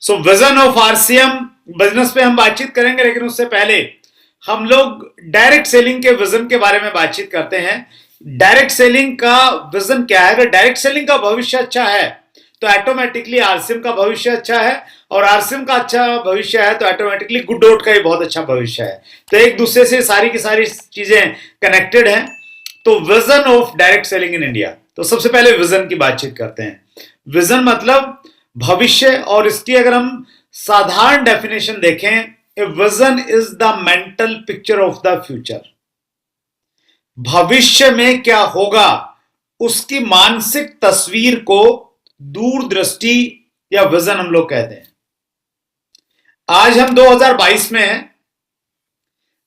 So vision of RCM business पे हम बातचीत करेंगे, लेकिन उससे पहले हम लोग डायरेक्ट सेलिंग के विजन के बारे में बातचीत करते हैं। डायरेक्ट सेलिंग का विजन क्या है? अगर डायरेक्ट सेलिंग का भविष्य अच्छा है तो ऑटोमेटिकली आरसीएम का भविष्य अच्छा है, और आरसीएम का अच्छा भविष्य है तो ऑटोमेटिकली गुडडॉट का भी बहुत अच्छा भविष्य है। तो एक दूसरे से सारी की सारी चीजें कनेक्टेड हैं। तो vision of direct selling in India, तो सबसे पहले विजन की बातचीत करते हैं। विजन मतलब भविष्य, और इसकी अगर हम साधारण डेफिनेशन देखें, a vision is the mental picture of the future. भविष्य में क्या होगा उसकी मानसिक तस्वीर को दूरदृष्टि या विजन हम लोग कहते हैं। आज हम 2022 में हैं,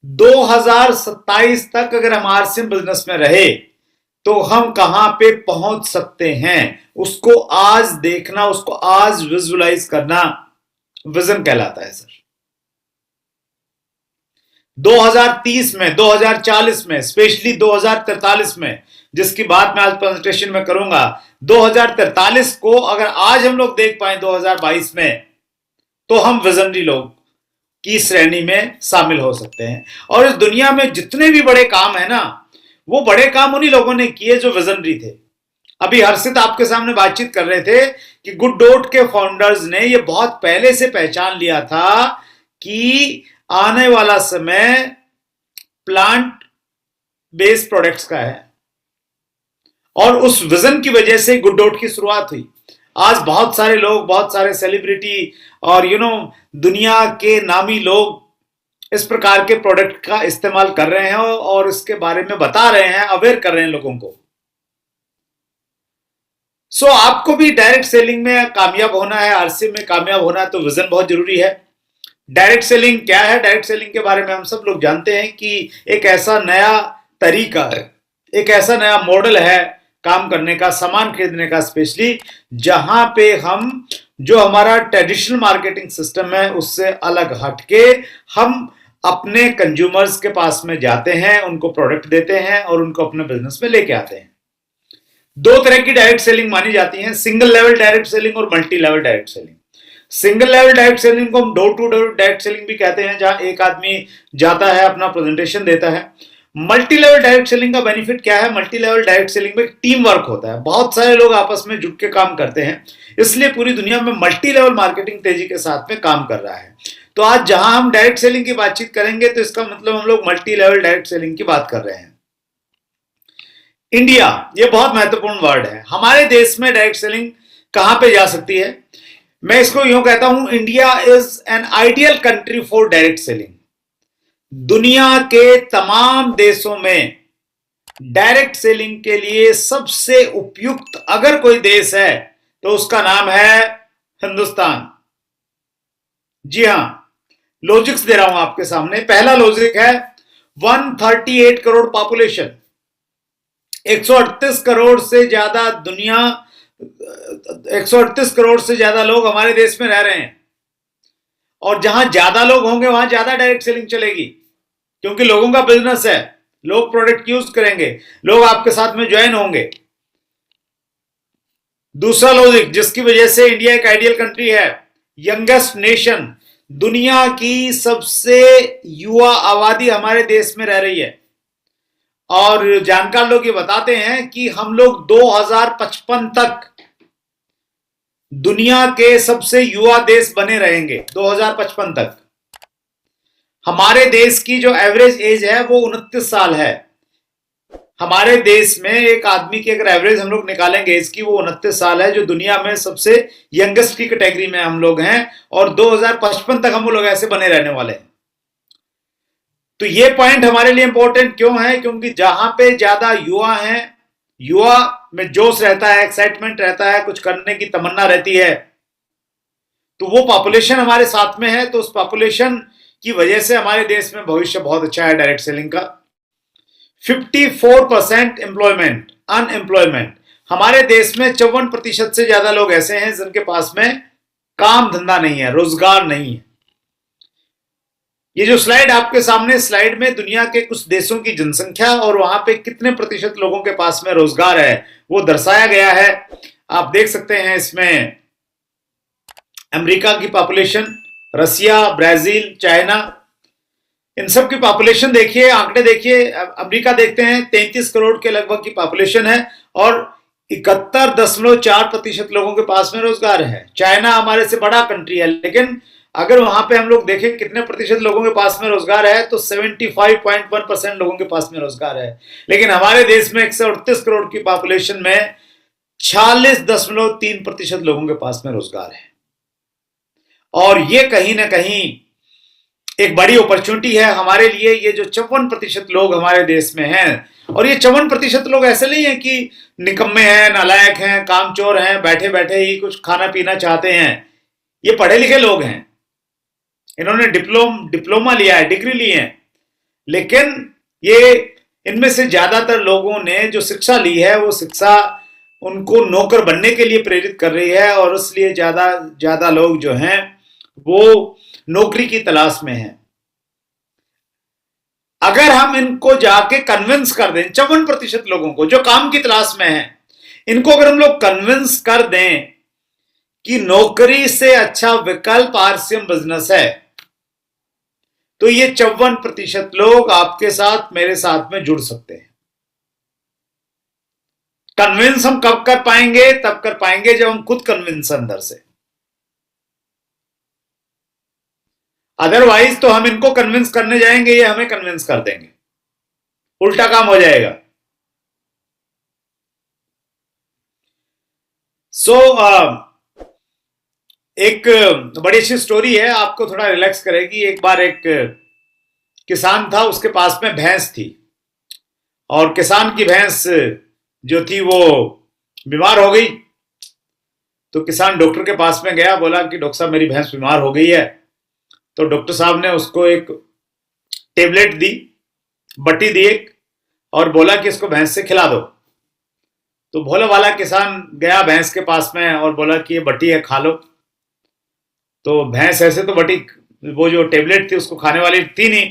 2027 तक अगर हम आरसीएम बिजनेस में रहे तो हम कहां पे पहुंच सकते हैं, उसको आज देखना, उसको आज विजुअलाइज करना विजन कहलाता है सर। 2030 में, 2040 में, स्पेशली 2043 में, जिसकी बात मैं आज प्रेजेंटेशन में करूंगा, 2043 को अगर आज हम लोग देख पाए 2022 में, तो हम विजनरी लोग की श्रेणी में शामिल हो सकते हैं। और इस दुनिया में जितने भी बड़े काम है ना, वो बड़े काम उन्हीं लोगों ने किए जो विजनरी थे। अभी हर्षित आपके सामने बातचीत कर रहे थे कि गुडडॉट के फाउंडर्स ने ये बहुत पहले से पहचान लिया था कि आने वाला समय प्लांट बेस्ड प्रोडक्ट्स का है, और उस विजन की वजह से गुडडॉट की शुरुआत हुई। आज बहुत सारे लोग, बहुत सारे सेलिब्रिटी और दुनिया के नामी लोग इस प्रकार के प्रोडक्ट का इस्तेमाल कर रहे हैं और इसके बारे में बता रहे हैं, अवेयर कर रहे हैं लोगों को। सो आपको भी डायरेक्ट सेलिंग में कामयाब होना है, आरसीएम में कामयाब होना है, तो विजन बहुत जरूरी है। डायरेक्ट सेलिंग क्या है? डायरेक्ट सेलिंग के बारे में हम सब लोग जानते हैं कि एक ऐसा नया तरीका है, एक ऐसा नया मॉडल है काम करने का, सामान खरीदने का, स्पेशली जहां पे हम जो हमारा ट्रेडिशनल मार्केटिंग सिस्टम है उससे अलग हटके हम अपने कंज्यूमर्स के पास में जाते हैं, उनको प्रोडक्ट देते हैं और उनको अपने बिजनेस में लेके आते हैं। दो तरह की डायरेक्ट सेलिंग मानी जाती है, सिंगल लेवल डायरेक्ट सेलिंग और multi level direct selling. Single level direct selling को हम door to door direct selling भी कहते हैं, जहां एक आदमी जाता है, अपना प्रेजेंटेशन देता है। मल्टी लेवल डायरेक्ट सेलिंग का बेनिफिट क्या है? मल्टी लेवल डायरेक्ट सेलिंग में टीम वर्क होता है, बहुत सारे लोग आपस में जुट के काम करते हैं, इसलिए पूरी दुनिया में मल्टी लेवल मार्केटिंग तेजी के साथ में काम कर रहा है। तो आज जहां हम डायरेक्ट सेलिंग की बातचीत करेंगे तो इसका मतलब हम लोग मल्टी लेवल डायरेक्ट सेलिंग की बात कर रहे हैं। इंडिया, ये बहुत महत्वपूर्ण वर्ड है। हमारे देश में डायरेक्ट सेलिंग कहां पे जा सकती है? मैं इसको यूं कहता हूं, India is an ideal country for direct selling. दुनिया के तमाम देशों में डायरेक्ट सेलिंग के लिए सबसे उपयुक्त अगर कोई देश है तो उसका नाम है हिंदुस्तान। जी हां, लॉजिक्स दे रहा हूं आपके सामने। पहला लॉजिक है 138 करोड़ पॉपुलेशन, 138 करोड़ से ज्यादा दुनिया, 138 करोड़ से ज्यादा लोग हमारे देश में रह रहे हैं, और जहां ज्यादा लोग होंगे वहां ज्यादा डायरेक्ट सेलिंग चलेगी, क्योंकि लोगों का बिजनेस है, लोग प्रोडक्ट यूज करेंगे, लोग आपके साथ में ज्वाइन होंगे। दूसरा लॉजिक जिसकी वजह से इंडिया एक आइडियल कंट्री है, यंगेस्ट नेशन, दुनिया की सबसे युवा आबादी हमारे देश में रह रही है, और जानकार लोग ये बताते हैं कि हम लोग 2055 तक दुनिया के सबसे युवा देश बने रहेंगे। 2055 तक हमारे देश की जो एवरेज एज है वो 29 साल है। हमारे देश में एक आदमी की अगर एवरेज हम लोग निकालेंगे इसकी, वो 29 साल है, जो दुनिया में सबसे यंगेस्ट की कैटेगरी में हम लोग हैं, और 2055 तक हम लोग ऐसे बने रहने वाले हैं। तो ये पॉइंट हमारे लिए इंपॉर्टेंट क्यों है? क्योंकि जहां पे ज्यादा युवा हैं, युवा में जोश रहता है, एक्साइटमेंट रहता है, कुछ करने की तमन्ना रहती है, तो वो पॉपुलेशन हमारे साथ में है, तो उस पॉपुलेशन की वजह से हमारे देश में भविष्य बहुत अच्छा है डायरेक्ट सेलिंग का। 54% एम्प्लॉयमेंट, अनएम्प्लॉयमेंट, हमारे देश में 54% से ज्यादा लोग ऐसे हैं जिनके पास में काम धंधा नहीं है, रोजगार नहीं है। ये जो स्लाइड आपके सामने, स्लाइड में दुनिया के कुछ देशों की जनसंख्या और वहां पे कितने प्रतिशत लोगों के पास में रोजगार है वो दर्शाया गया है। आप देख सकते हैं इसमें अमेरिका की पॉपुलेशन, रसिया, ब्राजील, चाइना, इन सब की पॉपुलेशन देखिए, आंकड़े देखिए। अमेरिका देखते हैं 33 करोड़ के लगभग की पॉपुलेशन है और 71.4% लोगों के पास में रोजगार है। चाइना हमारे से बड़ा कंट्री है, लेकिन अगर वहां पे हम लोग देखें कितने प्रतिशत लोगों के पास में रोजगार है, तो 75.1% लोगों के पास में रोजगार है। लेकिन हमारे देश में 138 करोड़ की पॉपुलेशन में 46.3% लोगों के पास में रोजगार है। और ये कहीं ना कहीं एक बड़ी अपॉर्चुनिटी है हमारे लिए। ये जो 54% लोग हमारे देश में हैं, और ये 54% लोग ऐसे नहीं है कि निकम्मे हैं, नालायक हैं, कामचोर हैं, बैठे बैठे ही कुछ खाना पीना चाहते हैं। ये पढ़े लिखे लोग हैं, इन्होंने डिप्लोमा लिया है, डिग्री ली है। लेकिन ये इनमें से ज्यादातर लोगों ने जो शिक्षा ली है, वो शिक्षा उनको नौकर बनने के लिए प्रेरित कर रही है, और इसलिए ज्यादा लोग जो हैं वो नौकरी की तलाश में हैं। अगर हम इनको जाके कन्विंस कर दें, 54% लोगों को जो काम की तलाश में हैं, इनको अगर हम लोग कन्विंस कर दें कि नौकरी से अच्छा विकल्प आरसीएम बिजनेस है, तो ये 54% लोग आपके साथ, मेरे साथ में जुड़ सकते हैं। कन्विंस हम कब कर पाएंगे? तब कर पाएंगे जब हम खुद कन्विंस अंदर से। अदरवाइज तो हम इनको कन्विंस करने जाएंगे, ये हमें कन्विंस कर देंगे, उल्टा काम हो जाएगा। एक बड़ी अच्छी स्टोरी है, आपको थोड़ा रिलैक्स करेगी। एक बार एक किसान था, उसके पास में भैंस थी, और किसान की भैंस जो थी वो बीमार हो गई। तो किसान डॉक्टर के पास में गया, बोला कि डॉक्टर साहब मेरी भैंस बीमार हो गई है। तो डॉक्टर साहब ने उसको एक टेबलेट दी, बट्टी दी एक, और बोला कि इसको भैंस से खिला दो। तो भोला वाला किसान गया भैंस के पास में और बोला कि ये बट्टी है, खा लो। तो भैंस ऐसे तो बट्टी, वो जो टेबलेट थी उसको खाने वाली थी नहीं,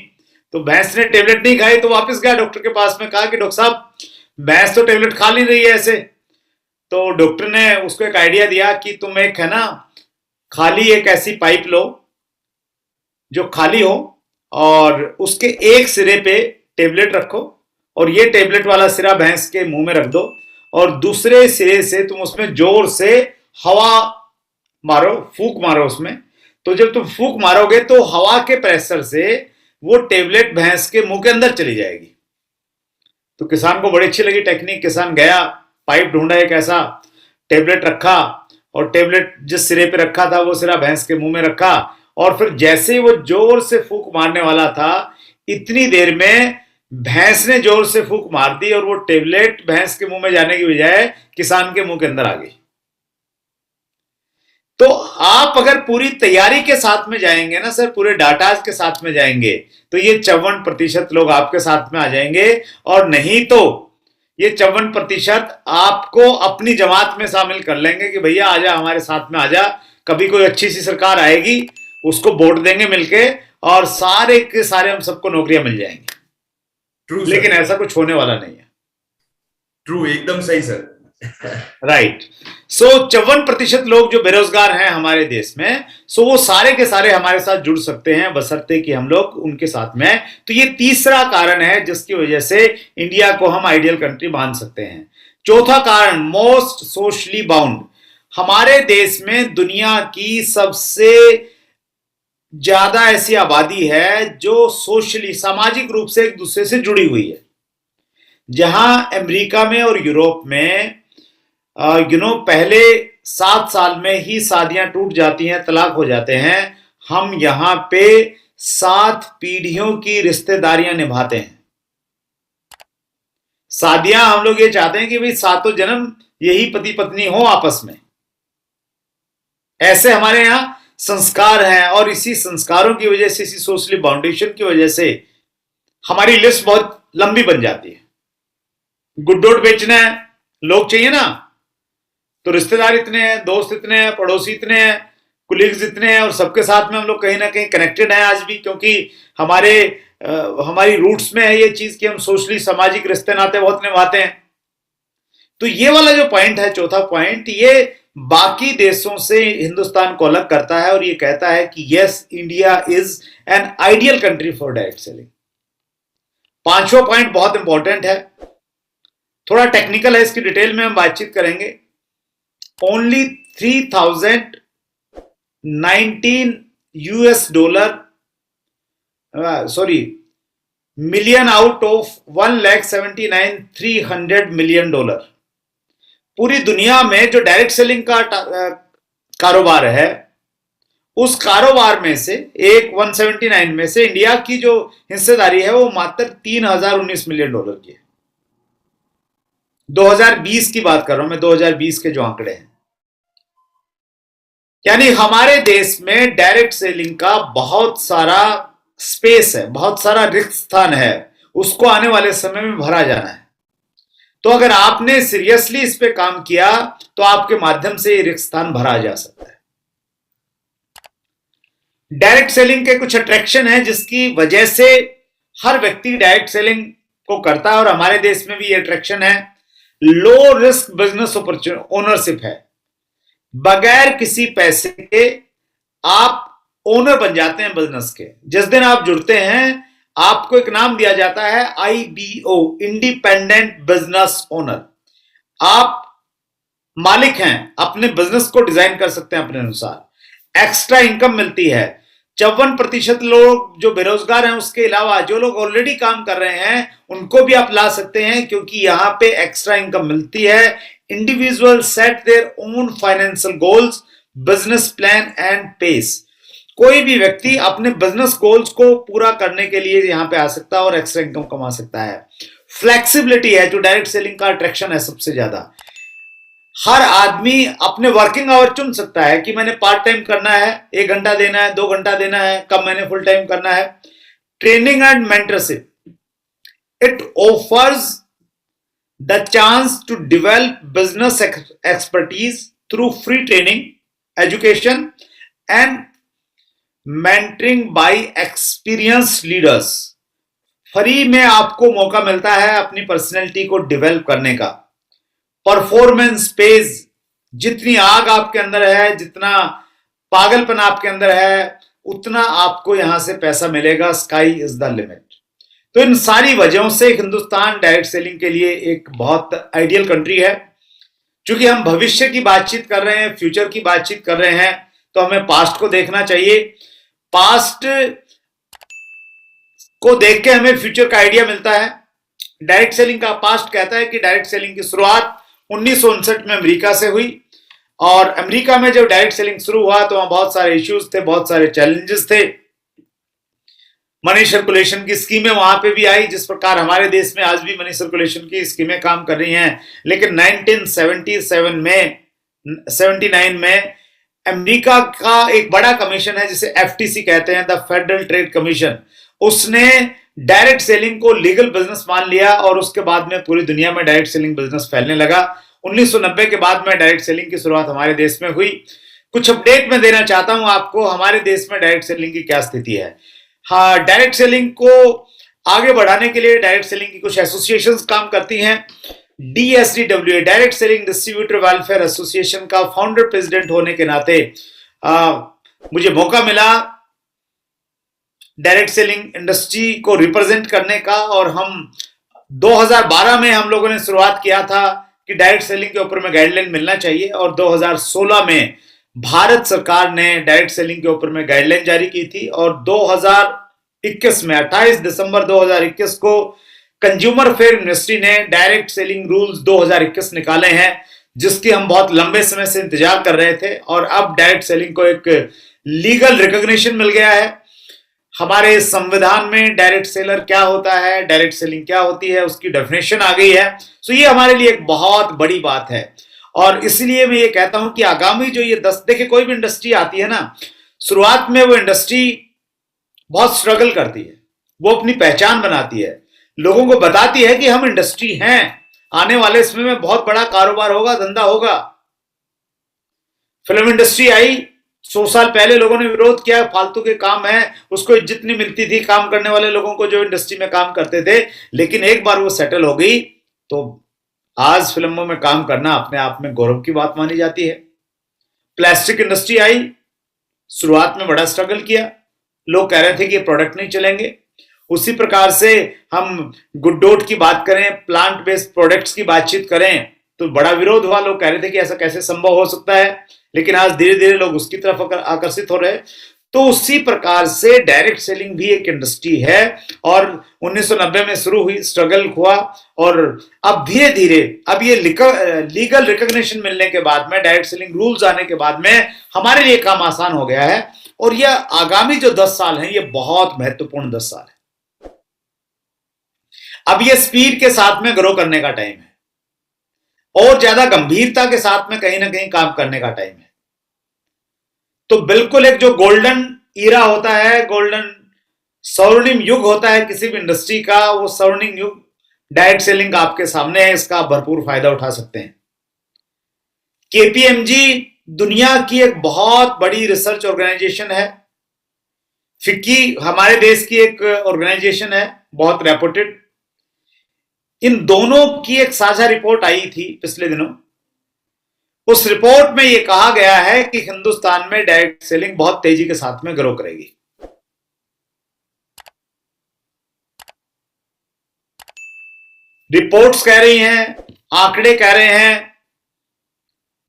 तो भैंस ने टेबलेट नहीं खाई। तो वापस गया डॉक्टर के पास में, कहा कि डॉक्टर साहब भैंस तो टेबलेट खा नहीं रही है ऐसे। तो डॉक्टर ने उसको एक आइडिया दिया कि तुम एक है ना, खाली एक ऐसी पाइप लो जो खाली हो, और उसके एक सिरे पे टेबलेट रखो, और ये टेबलेट वाला सिरा भैंस के मुंह में रख दो, और दूसरे सिरे से तुम उसमें जोर से हवा मारो, फूंक मारो उसमें। तो जब तुम फूंक मारोगे तो हवा के प्रेशर से वो टेबलेट भैंस के मुंह के अंदर चली जाएगी। तो किसान को बड़ी अच्छी लगी टेक्निक। किसान गया, पाइप ढूंढा, एक ऐसा टेबलेट रखा, और टेबलेट जिस सिरे पे रखा था वो सिरा भैंस के मुंह में रखा, और फिर जैसे ही वो जोर से फूंक मारने वाला था, इतनी देर में भैंस ने जोर से फूंक मार दी, और वो टेबलेट भैंस के मुंह में जाने की बजाय किसान के मुंह के अंदर आ गई। तो आप अगर पूरी तैयारी के साथ में जाएंगे ना सर, पूरे डाटा के साथ में जाएंगे, तो ये 54% लोग आपके साथ में आ जाएंगे। और नहीं तो ये 54% आपको अपनी जमात में शामिल कर लेंगे कि भैया आजा, हमारे साथ में आजा, कभी कोई अच्छी सी सरकार आएगी, उसको वोट देंगे मिलके, और सारे के सारे हम सबको नौकरियां मिल जाएंगी। लेकिन ऐसा कुछ होने वाला नहीं है। ट्रू, एकदम सही सर। राइट। सो 54% लोग जो बेरोजगार हैं हमारे देश में, सो वो सारे के सारे हमारे साथ जुड़ सकते हैं, बशर्ते कि हम लोग उनके साथ में। तो ये तीसरा कारण है जिसकी वजह से इंडिया को हम आइडियल कंट्री मान सकते हैं। चौथा कारण, मोस्ट सोशली बाउंड। हमारे देश में दुनिया की सबसे ज्यादा ऐसी आबादी है जो सोशली, सामाजिक रूप से एक दूसरे से जुड़ी हुई है। जहां अमेरिका में और यूरोप में पहले 7 साल में ही शादियां टूट जाती हैं, तलाक हो जाते हैं। हम यहां पे 7 पीढ़ियों की रिश्तेदारियां निभाते हैं। शादियां हम लोग ये चाहते हैं कि भाई 7 जन्म यही पति पत्नी हो आपस में, ऐसे हमारे यहां संस्कार हैं। और इसी संस्कारों की वजह से, इसी सोशली बाउंडेशन की वजह से हमारी लिस्ट बहुत लंबी बन जाती है। गुड्डोट बेचना है, लोग चाहिए ना, तो रिश्तेदार इतने हैं, दोस्त इतने हैं, पड़ोसी इतने हैं, कुलीग्स इतने हैं, और सबके साथ में हम लोग कहीं ना कहीं कनेक्टेड हैं आज भी, क्योंकि हमारी रूट्स में है ये चीज कि हम सोशली, सामाजिक रिश्ते नाते बहुत निभाते हैं। तो ये वाला जो पॉइंट है, चौथा पॉइंट, ये बाकी देशों से हिंदुस्तान को अलग करता है और ये कहता है कि yes, India is an ideal country for direct selling. पांचवा पॉइंट बहुत इंपॉर्टेंट है, थोड़ा टेक्निकल है, इसकी डिटेल में हम बातचीत करेंगे। Only 3019 US dollar, sorry, million out of 1,79,300 million dollar. पूरी दुनिया में जो डायरेक्ट सेलिंग का कारोबार है, उस कारोबार में से 179 में से इंडिया की जो हिस्सेदारी है वो मात्र 3019 मिलियन डॉलर की है। 2020 की बात कर रहा हूं मैं, 2020 के जो आंकड़े हैं। यानी हमारे देश में डायरेक्ट सेलिंग का बहुत सारा स्पेस है, बहुत सारा रिक्त स्थान है, उसको आने वाले समय में भरा जाना है। तो अगर आपने सीरियसली इस पे काम किया तो आपके माध्यम से ये रिक्त स्थान भरा जा सकता है। डायरेक्ट सेलिंग के कुछ अट्रैक्शन है जिसकी वजह से हर व्यक्ति डायरेक्ट सेलिंग को करता है और हमारे देश में भी ये अट्रैक्शन है। लो रिस्क बिजनेस ओनरशिप है, बगैर किसी पैसे के आप ओनर बन जाते हैं बिजनेस के। जिस दिन आप जुड़ते हैं आपको एक नाम दिया जाता है IBO, इंडिपेंडेंट बिजनेस ओनर। आप मालिक हैं, अपने बिजनेस को डिजाइन कर सकते हैं अपने अनुसार। एक्स्ट्रा इनकम मिलती है। 54% लोग जो बेरोजगार हैं, उसके अलावा जो लोग ऑलरेडी काम कर रहे हैं उनको भी आप ला सकते हैं, क्योंकि यहां पे एक्स्ट्रा इनकम मिलती है। Individual set their own financial goals, business plan and pace. कोई भी व्यक्ति अपने बिजनेस गोल्स को पूरा करने के लिए यहां पे आ सकता है और एक्स्ट्रा इनकम कमा सकता है। फ्लेक्सिबिलिटी है जो डायरेक्ट सेलिंग का अट्रैक्शन है सबसे ज्यादा। हर आदमी अपने वर्किंग आवर चुन सकता है कि मैंने पार्ट टाइम करना है, 1 घंटा देना है, 2 घंटा देना है, कब मैंने फुल टाइम करना है। Training and mentorship, it offers the chance to develop business expertise through free training, education and mentoring by experienced leaders. Free में आपको मौका मिलता है अपनी पर्सनैलिटी को डेवलप करने का। परफॉर्मेंस पेज, जितनी आग आपके अंदर है, जितना पागलपन आपके अंदर है, उतना आपको यहां से पैसा मिलेगा। Sky is the limit. तो इन सारी वजहों से हिंदुस्तान डायरेक्ट सेलिंग के लिए एक बहुत आइडियल कंट्री है। क्योंकि हम भविष्य की बातचीत कर रहे हैं, फ्यूचर की बातचीत कर रहे हैं, तो हमें पास्ट को देखना चाहिए। पास्ट को देख के हमें फ्यूचर का आइडिया मिलता है। डायरेक्ट सेलिंग का पास्ट कहता है कि डायरेक्ट सेलिंग की शुरुआत 1959 में अमेरिका से हुई, और अमेरिका में जब डायरेक्ट सेलिंग शुरू हुआ तो वहां बहुत सारे इश्यूज थे, बहुत सारे चैलेंजेस थे। मनी सर्कुलेशन की स्कीमें वहां पे भी आई, जिस प्रकार हमारे देश में आज भी मनी सर्कुलेशन की स्कीमें काम कर रही हैं। लेकिन 1979 में अमेरिका का एक बड़ा कमीशन है जिसे FTC कहते हैं, द फेडरल ट्रेड कमीशन, उसने डायरेक्ट सेलिंग को लीगल बिजनेस मान लिया और उसके बाद में पूरी दुनिया में डायरेक्ट सेलिंग बिजनेस फैलने लगा। 1990 के बाद में डायरेक्ट सेलिंग की शुरुआत हमारे देश में हुई। कुछ अपडेट मैं देना चाहता हूं आपको, हमारे देश में डायरेक्ट सेलिंग की क्या स्थिति है। हाँ, डायरेक्ट सेलिंग को आगे बढ़ाने के लिए डायरेक्ट सेलिंग की कुछ एसोसिएशंस काम करती हैं। DSDWA, direct selling distributor welfare association का फाउंडर प्रेसिडेंट होने के नाते मुझे मौका मिला डायरेक्ट सेलिंग इंडस्ट्री को रिप्रेजेंट करने का। और हम 2012 में हम लोगों ने शुरुआत किया था कि डायरेक्ट सेलिंग के ऊपर में गाइडलाइन मिलना चाहिए, और 2016 में भारत सरकार ने डायरेक्ट सेलिंग के ऊपर में गाइडलाइन जारी की थी। और 2021 में 28 दिसंबर 2021 को कंज्यूमर फेयर मिनिस्ट्री ने डायरेक्ट सेलिंग रूल्स 2021 निकाले हैं, जिसकी हम बहुत लंबे समय से इंतजार कर रहे थे। और अब डायरेक्ट सेलिंग को एक लीगल रिकॉग्निशन मिल गया है। हमारे संविधान में डायरेक्ट सेलर क्या होता है, डायरेक्ट सेलिंग क्या होती है, उसकी डेफिनेशन आ गई है। सो ये हमारे लिए एक बहुत बड़ी बात है। और इसलिए मैं ये कहता हूं कि आगामी जो ये 10, देखिए कोई भी इंडस्ट्री आती है ना, शुरुआत में वो इंडस्ट्री बहुत स्ट्रगल करती है, वो अपनी पहचान बनाती है, लोगों को बताती है कि हम इंडस्ट्री हैं, आने वाले समय में बहुत बड़ा कारोबार होगा, धंधा होगा। फिल्म इंडस्ट्री आई, 100 साल पहले लोगों ने विरोध किया, फालतू के काम है, उसको इज्जत नहीं मिलती थी काम करने वाले लोगों को जो इंडस्ट्री में काम करते थे। लेकिन एक बार वो सेटल हो गई तो आज फिल्मों में काम करना अपने आप में गौरव की बात मानी जाती है। प्लास्टिक इंडस्ट्री आई, शुरुआत में बड़ा स्ट्रगल किया, लोग कह रहे थे कि ये प्रोडक्ट नहीं चलेंगे। उसी प्रकार से हम गुड्डोट की बात करें, प्लांट बेस्ड प्रोडक्ट्स की बातचीत करें तो बड़ा विरोध हुआ, लोग कह रहे थे कि ऐसा कैसे संभव हो सकता है, लेकिन आज धीरे धीरे लोग उसकी तरफ आकर्षित हो रहे हैं। तो उसी प्रकार से डायरेक्ट सेलिंग भी एक इंडस्ट्री है और 1990 में शुरू हुई, स्ट्रगल हुआ और अब धीरे धीरे अब ये लीगल रिकॉग्निशन मिलने के बाद में, डायरेक्ट सेलिंग रूल्स आने के बाद में हमारे लिए काम आसान हो गया है और यह आगामी जो 10 साल हैं ये बहुत महत्वपूर्ण 10 साल है। अब ये स्पीड के साथ में ग्रो करने का टाइम है और ज्यादा गंभीरता के साथ में कहीं ना कहीं काम करने का टाइम है। तो बिल्कुल एक जो गोल्डन ईरा होता है, गोल्डन स्वर्णिम युग होता है किसी भी इंडस्ट्री का, वो स्वर्णिम युग डायरेक्ट सेलिंग आपके सामने है, इसका आप भरपूर फायदा उठा सकते हैं। केपीएमजी दुनिया की एक बहुत बड़ी रिसर्च ऑर्गेनाइजेशन है। फिक्की हमारे देश की एक ऑर्गेनाइजेशन है, बहुत रेपुटेड। इन दोनों की एक साझा रिपोर्ट आई थी पिछले दिनों। उस रिपोर्ट में यह कहा गया है कि हिंदुस्तान में डायरेक्ट सेलिंग बहुत तेजी के साथ में ग्रो करेगी। रिपोर्ट्स कह रही हैं, आंकड़े कह रहे हैं,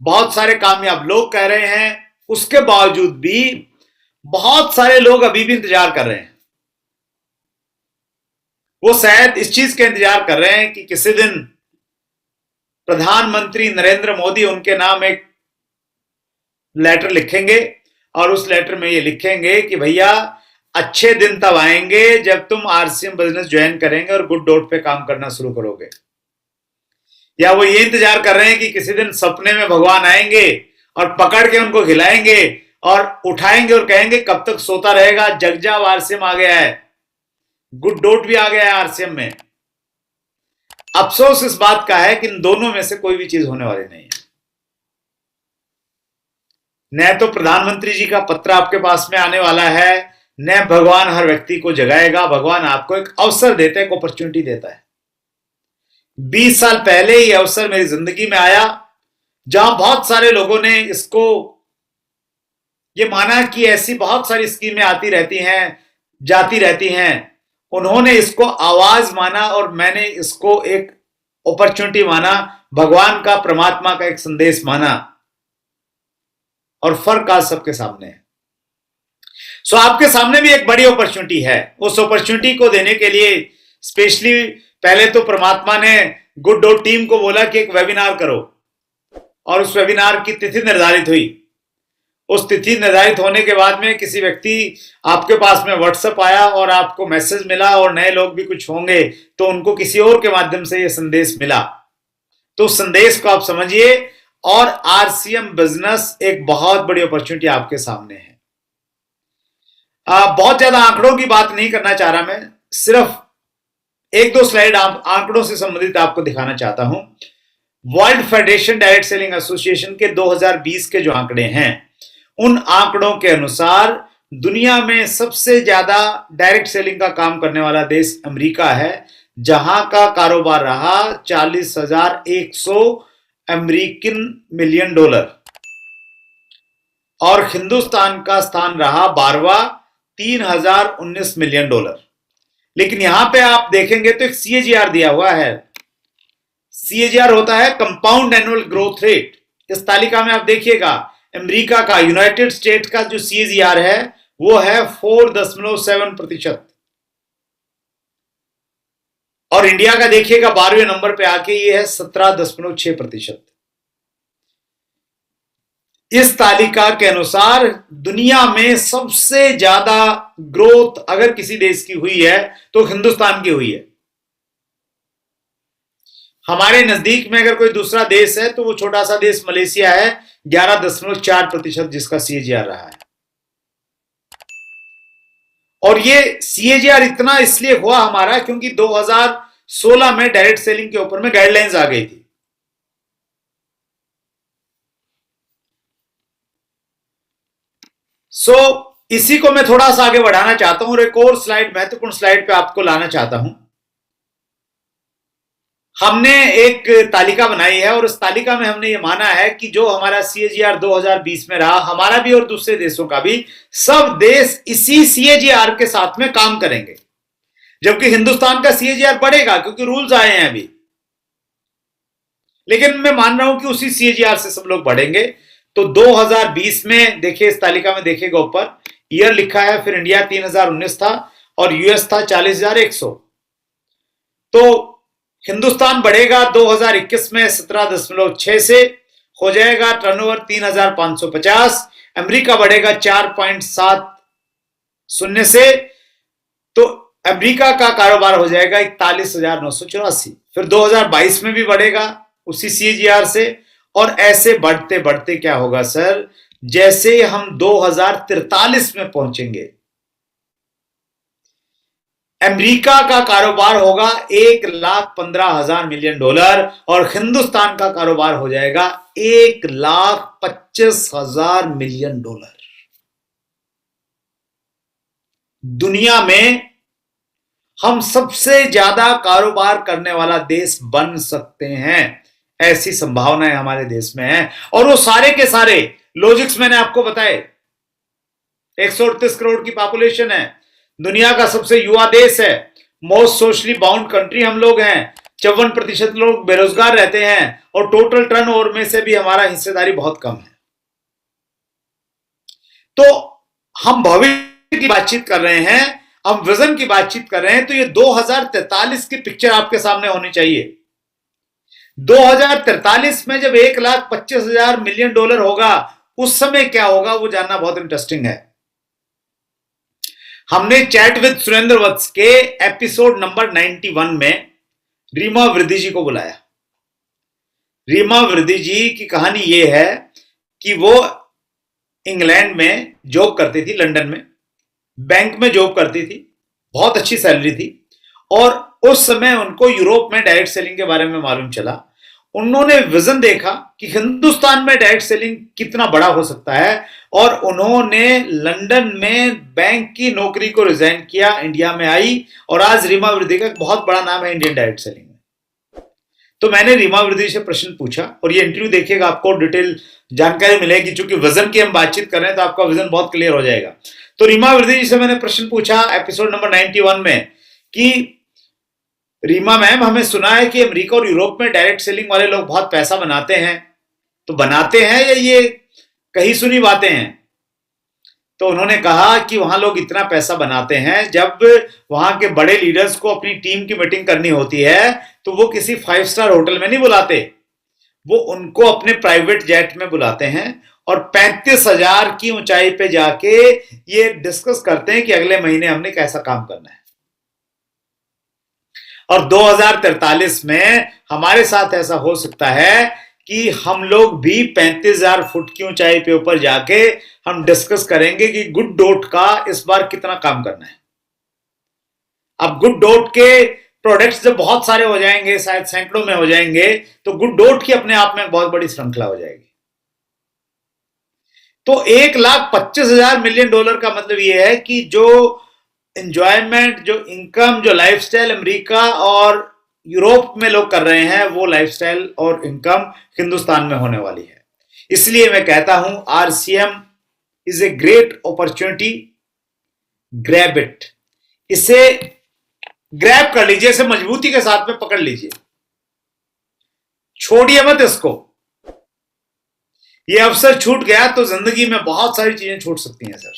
बहुत सारे कामयाब लोग कह रहे हैं, उसके बावजूद भी बहुत सारे लोग अभी भी इंतजार कर रहे हैं। वो शायद इस चीज का इंतजार कर रहे हैं कि किसी दिन प्रधानमंत्री नरेंद्र मोदी उनके नाम एक लेटर लिखेंगे और उस लेटर में ये लिखेंगे कि भैया अच्छे दिन तब आएंगे जब तुम आरसीएम बिजनेस ज्वाइन करेंगे और गुड डॉट पे काम करना शुरू करोगे। या वो ये इंतजार कर रहे हैं कि किसी दिन सपने में भगवान आएंगे और पकड़ के उनको खिलाएंगे और उठाएंगे और कहेंगे कब तक सोता रहेगा, जग जा, आरसीएम आ गया है, गुड डॉट भी आ गया है आरसीएम में। अफसोस इस बात का है कि इन दोनों में से कोई भी चीज होने वाली नहीं है। न तो प्रधानमंत्री जी का पत्र आपके पास में आने वाला है, न भगवान हर व्यक्ति को जगाएगा। भगवान आपको एक अवसर देता है, एक अपॉर्चुनिटी देता है। 20 साल पहले ये अवसर मेरी जिंदगी में आया जहां बहुत सारे लोगों ने इसको ये माना कि ऐसी बहुत सारी स्कीमें आती रहती हैं, जाती रहती हैं। उन्होंने इसको आवाज माना और मैंने इसको एक अपॉर्चुनिटी माना, भगवान का, परमात्मा का एक संदेश माना। और फर्क आज सबके सामने है। सो आपके सामने भी एक बड़ी अपॉर्चुनिटी है। उस अपॉर्चुनिटी को देने के लिए स्पेशली पहले तो परमात्मा ने गुड डॉट टीम को बोला कि एक वेबिनार करो और उस वेबिनार की तिथि निर्धारित हुई। उस तिथि निर्धारित होने के बाद में किसी व्यक्ति आपके पास में व्हाट्सएप आया और आपको मैसेज मिला और नए लोग भी कुछ होंगे तो उनको किसी और के माध्यम से यह संदेश मिला। तो उस संदेश को आप समझिए और आरसीएम बिजनेस एक बहुत बड़ी अपॉर्चुनिटी आपके सामने है। बहुत ज्यादा आंकड़ों की बात नहीं करना चाह रहा मैं, सिर्फ एक दो स्लाइड आंकड़ों से संबंधित आपको दिखाना चाहता हूं। World federation direct selling association के 2020 के जो आंकड़े हैं, उन आंकड़ों के अनुसार दुनिया में सबसे ज्यादा डायरेक्ट सेलिंग का काम करने वाला देश अमेरिका है, जहां का कारोबार रहा 40,100 अमेरिकन मिलियन डॉलर और हिंदुस्तान का स्थान रहा 12वां 3,019 मिलियन डॉलर। लेकिन यहां पे आप देखेंगे तो एक सीएजीआर दिया हुआ है। सीएजीआर होता है कंपाउंड एनुअल ग्रोथ रेट। इस तालिका में आप देखिएगा अमेरिका का, यूनाइटेड स्टेट का जो सीएजीआर है वो है 4.7% और इंडिया का देखिएगा 12वें नंबर पे आके ये है 17.6%। इस तालिका के अनुसार दुनिया में सबसे ज्यादा ग्रोथ अगर किसी देश की हुई है तो हिंदुस्तान की हुई है। हमारे नजदीक में अगर कोई दूसरा देश है तो वो छोटा सा देश मलेशिया है, 11.4% जिसका सीएजीआर रहा है। और ये सीएजीआर इतना इसलिए हुआ हमारा क्योंकि 2016 में डायरेक्ट सेलिंग के ऊपर में गाइडलाइंस आ गई थी। इसी को मैं थोड़ा सा आगे बढ़ाना चाहता हूं और एक और स्लाइड, महत्वपूर्ण स्लाइड पे आपको लाना चाहता हूं। हमने एक तालिका बनाई है और उस तालिका में हमने ये माना है कि जो हमारा सीएजीआर 2020 में रहा, हमारा भी और दूसरे देशों का भी, सब देश इसी सीएजीआर के साथ में काम करेंगे, जबकि हिंदुस्तान का सीएजीआर बढ़ेगा क्योंकि रूल्स आए हैं अभी। लेकिन मैं मान रहा हूं कि उसी सीएजीआर से सब लोग बढ़ेंगे। तो 2020 में देखिए, इस तालिका में देखिएगा ऊपर ईयर लिखा है, फिर इंडिया 3019 था और यूएस था 40,100। तो हिंदुस्तान बढ़ेगा 2021 में 17.6 से, हो जाएगा टर्नओवर 3,550। अमेरिका बढ़ेगा 4.70 से, तो अमेरिका का कारोबार हो जाएगा 41,984। फिर 2022 में भी बढ़ेगा उसी सीजीआर से, और ऐसे बढ़ते बढ़ते क्या होगा सर, जैसे हम 2043 में पहुंचेंगे, अमेरिका का कारोबार होगा 1,15,000 मिलियन डॉलर और हिंदुस्तान का कारोबार हो जाएगा 1,25,000 मिलियन डॉलर। दुनिया में हम सबसे ज्यादा कारोबार करने वाला देश बन सकते हैं, ऐसी संभावनाएं हमारे देश में है। और वो सारे के सारे लॉजिक्स मैंने आपको बताए। 138 करोड़ की पॉपुलेशन है, दुनिया का सबसे युवा देश है, मोस्ट सोशली बाउंड कंट्री हम लोग हैं, 54% लोग बेरोजगार रहते हैं और टोटल टर्नओवर में से भी हमारा हिस्सेदारी बहुत कम है। तो हम भविष्य की बातचीत कर रहे हैं, हम विजन की बातचीत कर रहे हैं, तो ये 2043 की पिक्चर आपके सामने होनी चाहिए। 2043 में जब 1,25,000 मिलियन डॉलर होगा, उस समय क्या होगा वो जानना बहुत इंटरेस्टिंग है। हमने चैट विद सुरेंद्र वत्स के एपिसोड नंबर 91 में रीमा वृद्धि जी को बुलाया। रीमा वृद्धि जी की कहानी ये है कि वो इंग्लैंड में जॉब करती थी, लंदन में बैंक में जॉब करती थी, बहुत अच्छी सैलरी थी, और उस समय उनको यूरोप में डायरेक्ट सेलिंग के बारे में मालूम चला। उन्होंने विजन देखा कि हिंदुस्तान में डायरेक्ट सेलिंग कितना बड़ा हो सकता है, और उन्होंने लंदन में बैंक की नौकरी को रिजाइन किया, इंडिया में आई, और आज रीमा वृद्धि का बहुत बड़ा नाम है इंडियन डायरेक्ट सेलिंग में। तो मैंने रीमा वृद्धि से प्रश्न पूछा, और ये इंटरव्यू देखिएगा, आपको डिटेल जानकारी मिलेगी, चूंकि विजन की हम बातचीत कर रहे हैं तो आपका विजन बहुत क्लियर हो जाएगा। तो रीमा वृद्धि जी से मैंने प्रश्न पूछा एपिसोड नंबर 91 में कि रीमा मैम, हमें सुना है कि अमेरिका और यूरोप में डायरेक्ट सेलिंग वाले लोग बहुत पैसा बनाते हैं, तो बनाते हैं या ये कहीं सुनी बातें हैं? तो उन्होंने कहा कि वहां लोग इतना पैसा बनाते हैं, जब वहां के बड़े लीडर्स को अपनी टीम की मीटिंग करनी होती है तो वो किसी 5 स्टार होटल में नहीं बुलाते, वो उनको अपने प्राइवेट जेट में बुलाते हैं और 35,000 की ऊंचाई पे जाके ये डिस्कस करते हैं कि अगले महीने हमने कैसा काम करना है। और 2043 में हमारे साथ ऐसा हो सकता है कि हम लोग भी 35,000 फुट की ऊंचाई पे ऊपर जाके हम डिस्कस करेंगे कि गुड डॉट का इस बार कितना काम करना है। अब गुड डॉट के प्रोडक्ट्स जब बहुत सारे हो जाएंगे, शायद सैकड़ों में हो जाएंगे, तो गुड डॉट की अपने आप में एक बहुत बड़ी श्रृंखला हो जाएगी। तो 1,25,000 मिलियन डॉलर का मतलब यह है कि जो एंजॉयमेंट, जो इनकम, जो लाइफस्टाइल अमेरिका और यूरोप में लोग कर रहे हैं, वो लाइफस्टाइल और इनकम हिंदुस्तान में होने वाली है। इसलिए मैं कहता हूं RCM is a great opportunity, grab it. इसे ग्रैब कर लीजिए, इसे मजबूती के साथ में पकड़ लीजिए, छोड़िए मत इसको। ये अवसर छूट गया तो जिंदगी में बहुत सारी चीजें छूट सकती हैं सर।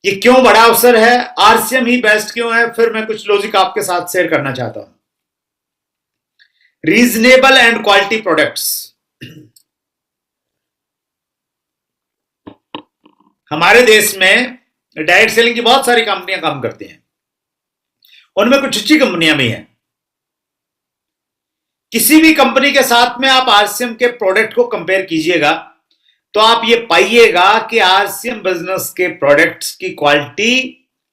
ये क्यों बड़ा अवसर है, आरसीएम ही बेस्ट क्यों है, फिर मैं कुछ लॉजिक आपके साथ शेयर करना चाहता हूं। Reasonable and quality products. हमारे देश में डायरेक्ट सेलिंग की बहुत सारी कंपनियां काम करती हैं, उनमें कुछ अच्छी कंपनियां भी हैं। किसी भी कंपनी के साथ में आप आरसीएम के प्रोडक्ट को कंपेयर कीजिएगा तो आप ये पाइएगा कि आरसीएम बिजनेस के प्रोडक्ट्स की क्वालिटी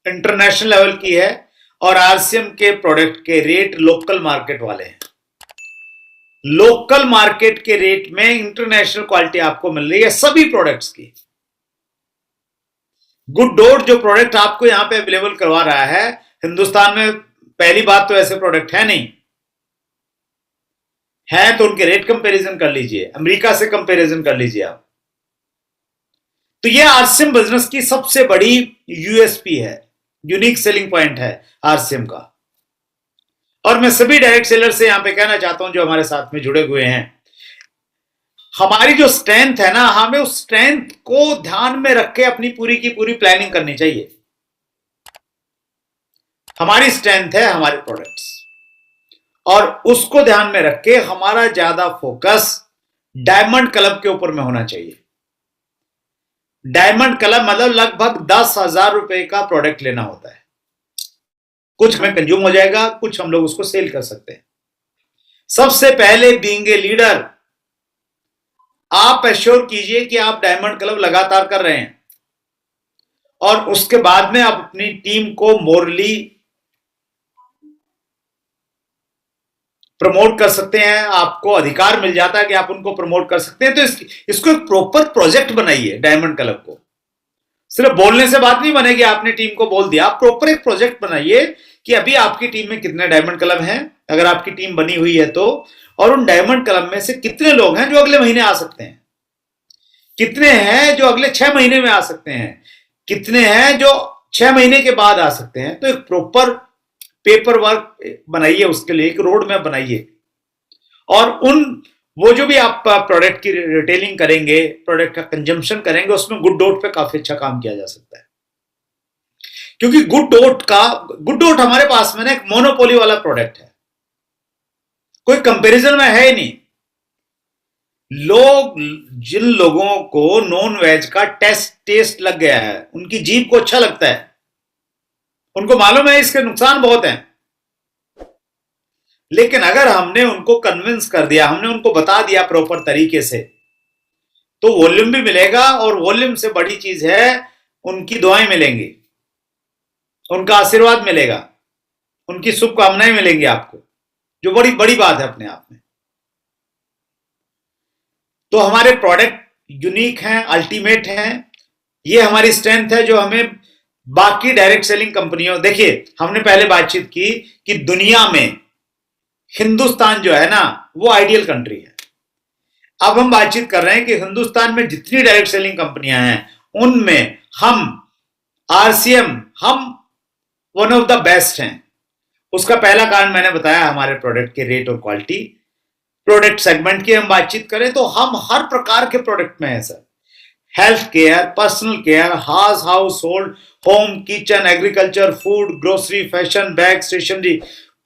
इंटरनेशनल लेवल की है और आरसीएम के प्रोडक्ट के रेट लोकल मार्केट वाले हैं। लोकल मार्केट के रेट में इंटरनेशनल क्वालिटी आपको मिल रही है सभी प्रोडक्ट्स की। गुड डॉट जो प्रोडक्ट आपको यहां पे अवेलेबल करवा रहा है, हिंदुस्तान में पहली बात तो ऐसे प्रोडक्ट है नहीं, है तो उनके रेट कंपैरिजन कर लीजिए, अमेरिका से कंपैरिजन कर लीजिए आप। तो ये आरसीएम बिजनेस की सबसे बड़ी यूएसपी है, यूनिक सेलिंग पॉइंट है आरसीएम का। और मैं सभी डायरेक्ट सेलर से यहां पे कहना चाहता हूं जो हमारे साथ में जुड़े हुए हैं, हमारी जो स्ट्रेंथ है ना, हमें उस स्ट्रेंथ को ध्यान में रख के अपनी पूरी की पूरी प्लानिंग करनी चाहिए। हमारी स्ट्रेंथ है हमारे प्रोडक्ट्स, और उसको ध्यान में रख के हमारा ज्यादा फोकस डायमंड क्लब के ऊपर में होना चाहिए। डायमंड क्लब मतलब लगभग 10,000 रुपए का प्रोडक्ट लेना होता है। कुछ हमें कंज्यूम हो जाएगा, कुछ हम लोग उसको सेल कर सकते हैं। सबसे पहले बीइंग ए लीडर, आप एश्योर कीजिए कि आप डायमंड क्लब लगातार कर रहे हैं, और उसके बाद में आप अपनी टीम को मोरली प्रमोट कर सकते हैं। आपको अधिकार मिल जाता है कि आप उनको प्रमोट कर सकते हैं। तो इसको एक प्रॉपर प्रोजेक्ट बनाइए डायमंड क्लब को। सिर्फ बोलने से बात नहीं बनेगी, आपने टीम को बोल दिया, आप प्रॉपर एक प्रोजेक्ट बनाइए कि अभी आपकी टीम में कितने डायमंड क्लब हैं, अगर आपकी टीम बनी हुई है तो, और उन डायमंड क्लब में से कितने लोग हैं जो अगले महीने आ सकते हैं, कितने हैं जो अगले 6 महीने में आ सकते हैं, कितने हैं जो 6 महीने के बाद आ सकते हैं। तो एक प्रॉपर पेपर वर्क बनाइए, उसके लिए एक रोड मैप बनाइए, और वो जो भी आप प्रोडक्ट की रिटेलिंग करेंगे, प्रोडक्ट का कंजम्पशन करेंगे, उसमें गुड डॉट पे काफी अच्छा काम किया जा सकता है। क्योंकि गुड डॉट हमारे पास में ना एक मोनोपोली वाला प्रोडक्ट है, कोई कंपैरिजन में है ही नहीं। जिन लोगों को नॉन वेज का टेस्ट लग गया है, उनकी जीभ को अच्छा लगता है, उनको मालूम है इसके नुकसान बहुत हैं, लेकिन अगर हमने उनको कन्विंस कर दिया, हमने उनको बता दिया प्रॉपर तरीके से, तो वॉल्यूम भी मिलेगा, और वॉल्यूम से बड़ी चीज है उनकी दुआएं मिलेंगी, उनका आशीर्वाद मिलेगा, उनकी शुभकामनाएं मिलेंगी आपको, जो बड़ी बड़ी बात है अपने आप में। तो हमारे प्रोडक्ट यूनिक हैं, अल्टीमेट हैं, ये हमारी स्ट्रेंथ है जो हमें बाकी डायरेक्ट सेलिंग कंपनियों, देखिए हमने पहले बातचीत की कि दुनिया में हिंदुस्तान जो है ना वो आइडियल कंट्री है। अब हम बातचीत कर रहे हैं कि हिंदुस्तान में जितनी डायरेक्ट सेलिंग कंपनियां हैं उनमें हम आरसीएम, हम वन ऑफ द बेस्ट हैं। उसका पहला कारण मैंने बताया, हमारे प्रोडक्ट के रेट और क्वालिटी। प्रोडक्ट सेगमेंट की हम बातचीत करें तो हम हर प्रकार के प्रोडक्ट में है sir, health care, personal care, household, home, kitchen, agriculture, food, grocery, fashion, bag, stationery,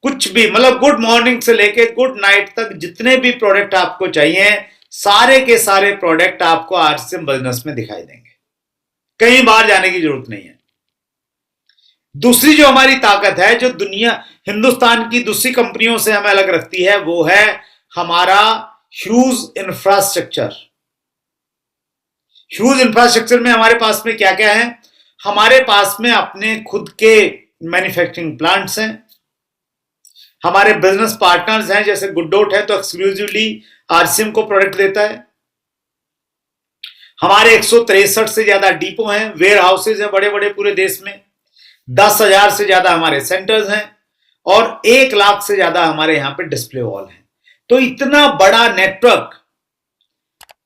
कुछ भी, मतलब गुड मॉर्निंग से लेके गुड नाइट तक जितने भी प्रोडक्ट आपको चाहिए, सारे के सारे प्रोडक्ट आपको आरसीएम बिजनेस में दिखाई देंगे, कहीं बाहर जाने की जरूरत नहीं है। दूसरी जो हमारी ताकत है, जो हिंदुस्तान की दूसरी कंपनियों से हमें अलग रखती है, वो है हमारा ह्यूज इंफ्रास्ट्रक्चर। ह्यूज इंफ्रास्ट्रक्चर में हमारे पास में क्या क्या है? हमारे पास में अपने खुद के मैन्युफैक्चरिंग प्लांट्स हैं, हमारे बिजनेस पार्टनर्स हैं, जैसे गुड डॉट है तो एक्सक्लूसिवली आरसीएम को प्रोडक्ट देता है। हमारे 163 से ज्यादा डिपो हैं, वेयर हाउसेज हैं बड़े बड़े पूरे देश में, 10,000 से ज्यादा हमारे सेंटर्स हैं, और 1 लाख से ज्यादा हमारे यहां पे डिस्प्ले वॉल हैं। तो इतना बड़ा नेटवर्क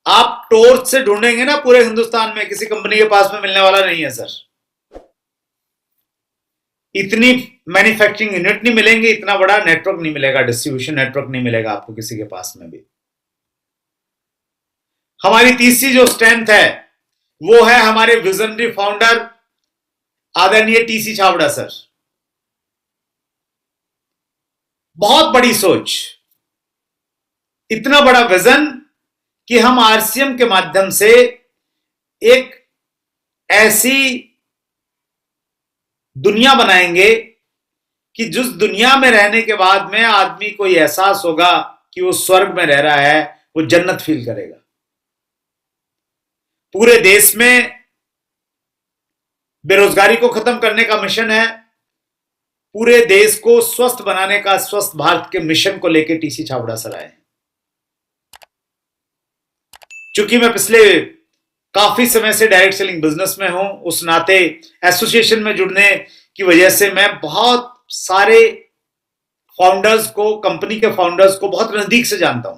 आप टॉर्च से ढूंढेंगे ना पूरे हिंदुस्तान में, किसी कंपनी के पास में मिलने वाला नहीं है सर। इतनी मैन्युफैक्चरिंग यूनिट नहीं मिलेंगे, इतना बड़ा नेटवर्क नहीं मिलेगा, डिस्ट्रीब्यूशन नेटवर्क नहीं मिलेगा आपको किसी के पास में भी। हमारी तीसरी जो स्ट्रेंथ है वो है हमारे विजनरी फाउंडर आदरणीय टीसी छाबड़ा सर। बहुत बड़ी सोच, इतना बड़ा विजन कि हम आरसीएम के माध्यम से एक ऐसी दुनिया बनाएंगे कि जिस दुनिया में रहने के बाद में आदमी को यह एहसास होगा कि वो स्वर्ग में रह रहा है, वो जन्नत फील करेगा। पूरे देश में बेरोजगारी को खत्म करने का मिशन है, पूरे देश को स्वस्थ बनाने का स्वस्थ भारत के मिशन को लेकर टीसी छाबड़ा सर आए। चूंकि मैं पिछले काफी समय से डायरेक्ट सेलिंग बिजनेस में हूं, उस नाते एसोसिएशन में जुड़ने की वजह से मैं बहुत सारे फाउंडर्स को, कंपनी के फाउंडर्स को बहुत नजदीक से जानता हूं।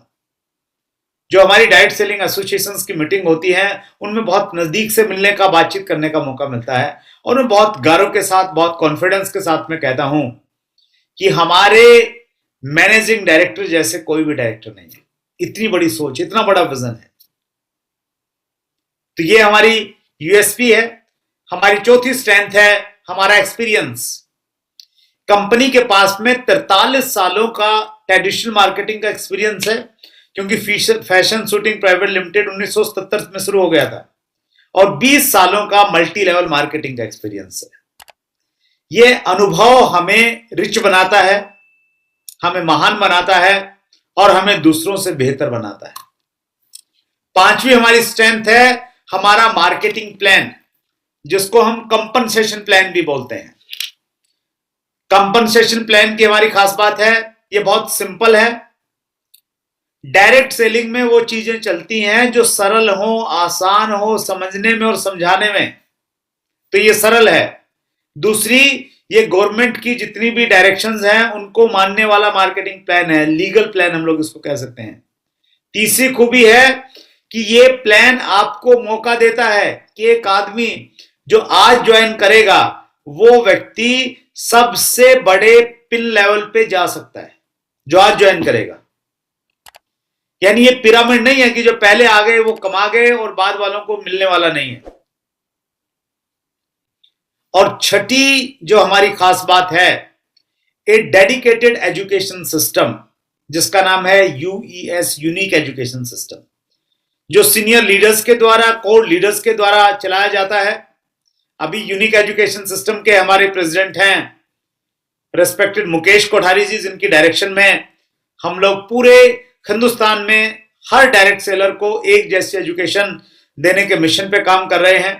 जो हमारी डायरेक्ट सेलिंग एसोसिएशन की मीटिंग होती है उनमें बहुत नजदीक से मिलने का, बातचीत करने का मौका मिलता है और मैं बहुत गारों के साथ, बहुत कॉन्फिडेंस के साथ में कहता हूं कि हमारे मैनेजिंग डायरेक्टर जैसे कोई भी डायरेक्टर नहीं है। इतनी बड़ी सोच, इतना बड़ा विजन है। तो ये हमारी यूएसपी है। हमारी चौथी स्ट्रेंथ है हमारा एक्सपीरियंस। कंपनी के पास में 43 सालों का ट्रेडिशनल मार्केटिंग का एक्सपीरियंस है, क्योंकि फैशन शूटिंग प्राइवेट लिमिटेड 1977 में शुरू हो गया था और 20 सालों का मल्टी लेवल मार्केटिंग का एक्सपीरियंस है। यह अनुभव हमें रिच बनाता है, हमें महान बनाता है और हमें दूसरों से बेहतर बनाता है। पांचवी हमारी स्ट्रेंथ है हमारा मार्केटिंग प्लान, जिसको हम कंपनसेशन प्लान भी बोलते हैं। कंपनसेशन प्लान की हमारी खास बात है, यह बहुत सिंपल है। डायरेक्ट सेलिंग में वो चीजें चलती हैं जो सरल हो, आसान हो समझने में और समझाने में, तो ये सरल है। दूसरी, ये गवर्नमेंट की जितनी भी डायरेक्शंस हैं उनको मानने वाला मार्केटिंग प्लान है, लीगल प्लान हम लोग इसको कह सकते हैं। तीसरी खूबी है कि ये प्लान आपको मौका देता है कि एक आदमी जो आज ज्वाइन करेगा वो व्यक्ति सबसे बड़े पिन लेवल पे जा सकता है जो आज ज्वाइन करेगा। यानी ये पिरामिड नहीं है कि जो पहले आ गए वो कमा गए और बाद वालों को मिलने वाला नहीं है। और छठी जो हमारी खास बात है, ए डेडिकेटेड एजुकेशन सिस्टम, जिसका नाम है यूईएस, यूनिक एजुकेशन सिस्टम, जो सीनियर लीडर्स के द्वारा, कोर लीडर्स के द्वारा चलाया जाता है। अभी यूनिक एजुकेशन सिस्टम के हमारे प्रेसिडेंट हैं रेस्पेक्टेड मुकेश कोठारी जी, जिनकी डायरेक्शन में हम लोग पूरे हिंदुस्तान में हर डायरेक्ट सेलर को एक जैसी एजुकेशन देने के मिशन पे काम कर रहे हैं।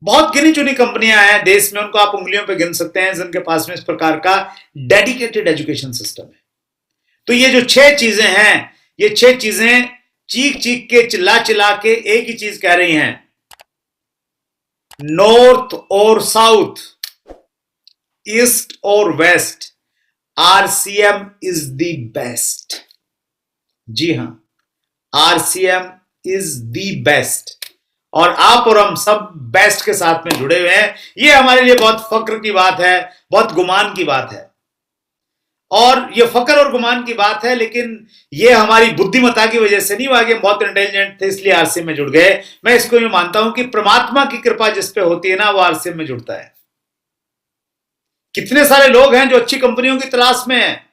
बहुत गिनी चुनी कंपनियां हैं देश में, उनको आप उंगलियों पे गिन सकते हैं जिनके पास में इस प्रकार का डेडिकेटेड एजुकेशन सिस्टम है। तो ये जो 6 चीजें हैं, ये 6 चीजें चीख चीख के, चिल्ला चिल्ला के एक ही चीज कह रही हैं, नॉर्थ और साउथ, ईस्ट और west, RCM is the best. जी हां, आरसीएम इज द बेस्ट और आप और हम सब बेस्ट के साथ में जुड़े हुए हैं। ये हमारे लिए बहुत फक्र की बात है, बहुत गुमान की बात है। और ये फक्र और गुमान की बात है, लेकिन ये हमारी बुद्धिमत्ता की वजह से नहीं हुआ कि हम बहुत इंटेलिजेंट थे इसलिए आरसीएम में जुड़ गए। मैं इसको ये मानता हूं कि परमात्मा की कृपा जिस पे होती है ना, वो आरसीएम में जुड़ता है। कितने सारे लोग हैं जो अच्छी कंपनियों की तलाश में हैं,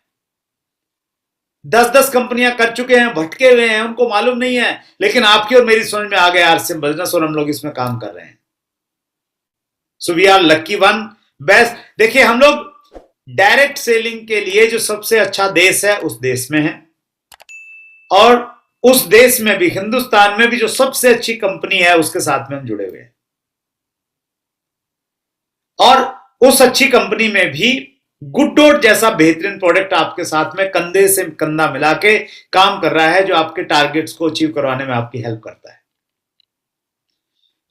10-10 कंपनियां कर चुके हैं, भटके हुए हैं, उनको मालूम नहीं है, लेकिन आपकी और मेरी समझ में आ गया आरसीएम बिजनेस और हम लोग इसमें काम कर रहे हैं। So we are lucky one, best. देखिए, हम लोग डायरेक्ट सेलिंग के लिए जो सबसे अच्छा देश है उस देश में है, और उस देश में भी, हिंदुस्तान में भी जो सबसे अच्छी कंपनी है उसके साथ में हम जुड़े हुए हैं। और उस अच्छी कंपनी में भी गुडडॉट जैसा बेहतरीन प्रोडक्ट आपके साथ में कंधे से कंधा मिला के काम कर रहा है, जो आपके टारगेट्स को अचीव करवाने में आपकी हेल्प करता है।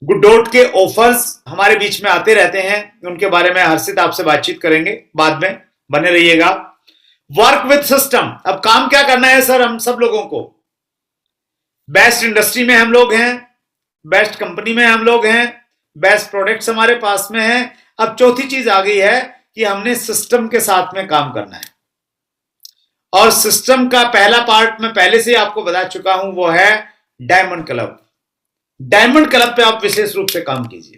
गुडडॉट के ऑफर्स हमारे बीच में आते रहते हैं, उनके बारे में हर्षित आपसे बातचीत करेंगे बाद में, बने रहिएगा। वर्क विद सिस्टम, अब काम क्या करना है सर हम सब लोगों को? बेस्ट इंडस्ट्री में हम लोग हैं, बेस्ट कंपनी में हम लोग हैं, बेस्ट प्रोडक्ट्स हमारे पास में हैं। अब चौथी चीज आ गई है कि हमने सिस्टम के साथ में काम करना है, और सिस्टम का पहला पार्ट मैं पहले से ही आपको बता चुका हूं, वो है डायमंड क्लब। डायमंड क्लब पे आप विशेष रूप से काम कीजिए,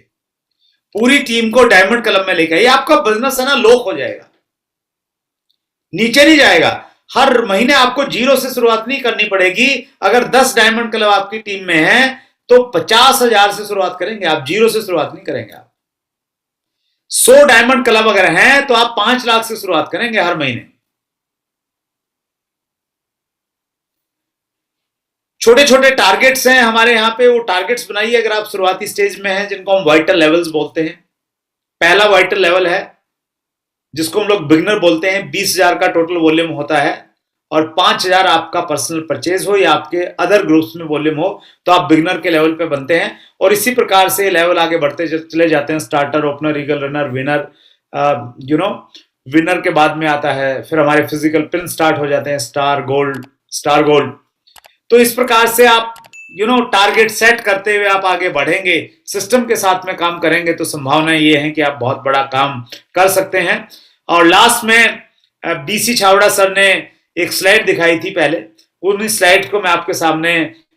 पूरी टीम को डायमंड क्लब में लेकर आइए। आपका बिजनेस है ना, लॉक हो जाएगा, नीचे नहीं जाएगा। हर महीने आपको जीरो से शुरुआत नहीं करनी पड़ेगी। अगर 10 डायमंड क्लब आपकी टीम में है तो 50,000 से शुरुआत करेंगे आप, जीरो से शुरुआत नहीं करेंगे आप। 100 डायमंड क्लब अगर हैं तो आप 5 लाख से शुरुआत करेंगे हर महीने। छोटे छोटे टारगेट्स हैं हमारे यहां पे, वो टारगेट्स बनाइए अगर आप शुरुआती स्टेज में हैं, जिनको हम वाइटल लेवल्स बोलते हैं। पहला वाइटल लेवल है जिसको हम लोग बिगिनर बोलते हैं, 20,000 का टोटल वॉल्यूम होता है, और 5,000 आपका पर्सनल परचेज हो या आपके अदर ग्रुप्स में वॉल्यूम हो, तो आप बिगनर के लेवल पे बनते हैं और इसी प्रकार से लेवल आगे बढ़ते चले जाते हैं। Starter, opener, eagle, runner, winner, winner के बाद में आता है फिर हमारे फिजिकल पिन स्टार्ट हो जाते हैं, स्टार गोल्ड। तो इस प्रकार से आप टारगेट सेट करते हुए आप आगे बढ़ेंगे, सिस्टम के साथ में काम करेंगे तो संभावना ये है कि आप बहुत बड़ा काम कर सकते हैं। और लास्ट में बीसी छावड़ा सर ने एक स्लाइड दिखाई थी पहले, उन स्लाइड को मैं आपके सामने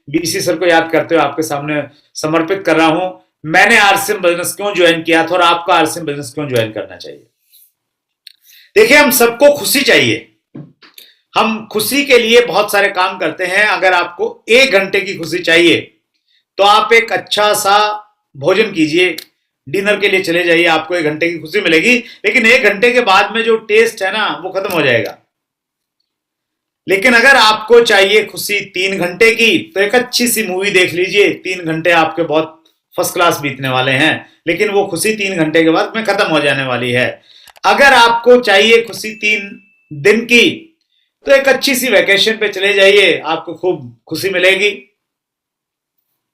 बीसी सर को याद करते हुए आपके सामने समर्पित कर रहा हूं। मैंने आरसीएम बिजनेस क्यों ज्वाइन किया था और आपका आरसीएम बिजनेस क्यों ज्वाइन करना चाहिए। देखिए, हम सबको खुशी चाहिए, हम खुशी के लिए बहुत सारे काम करते हैं। अगर आपको 1 घंटे की खुशी चाहिए तो आप एक अच्छा सा भोजन कीजिए, डिनर के लिए चले जाइए, आपको 1 घंटे की खुशी मिलेगी, लेकिन 1 घंटे के बाद में जो टेस्ट है ना वो खत्म हो जाएगा। लेकिन अगर आपको चाहिए खुशी 3 घंटे की, तो एक अच्छी सी मूवी देख लीजिए, 3 घंटे आपके बहुत फर्स्ट क्लास बीतने वाले हैं, लेकिन वो खुशी 3 घंटे के बाद में खत्म हो जाने वाली है। अगर आपको चाहिए खुशी 3 दिन की, तो एक अच्छी सी वैकेशन पे चले जाइए, आपको खूब खुशी मिलेगी।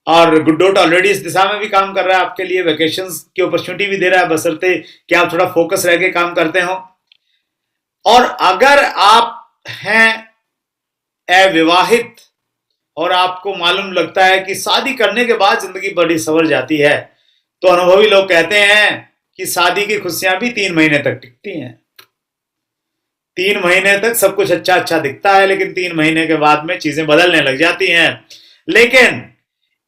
और गुड डॉट ऑलरेडी इस दिशा में भी काम कर रहा है आपके लिए, वैकेशंस की अपॉर्चुनिटी भी दे रहा है, बशर्ते कि आप थोड़ा फोकस रह के काम करते हो। और अगर आप हैं अविवाहित और आपको मालूम लगता है कि शादी करने के बाद जिंदगी बड़ी संवर जाती है, तो अनुभवी लोग कहते हैं कि शादी की खुशियां भी 3 महीने तक टिकती हैं। 3 महीने तक सब कुछ अच्छा दिखता है, लेकिन 3 महीने के बाद में चीजें बदलने लग जाती हैं। लेकिन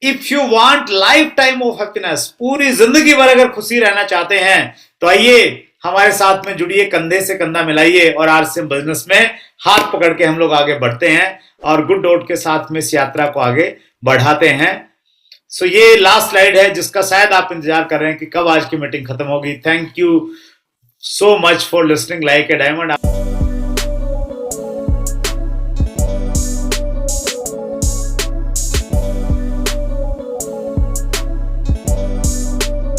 if you want life time of happiness, पूरी जिंदगी भर अगर खुशी रहना चाहते हैं, तो आइए हमारे साथ में जुड़िए, कंधे से कंधा मिलाइए और आरसीएम बिजनेस में हाथ पकड़ के हम लोग आगे बढ़ते हैं और गुड डॉट के साथ में इस यात्रा को आगे बढ़ाते हैं। सो ये लास्ट स्लाइड है जिसका शायद आप इंतजार कर रहे हैं कि कब आज की मीटिंग खत्म होगी। Thank you so much for listening like a diamond।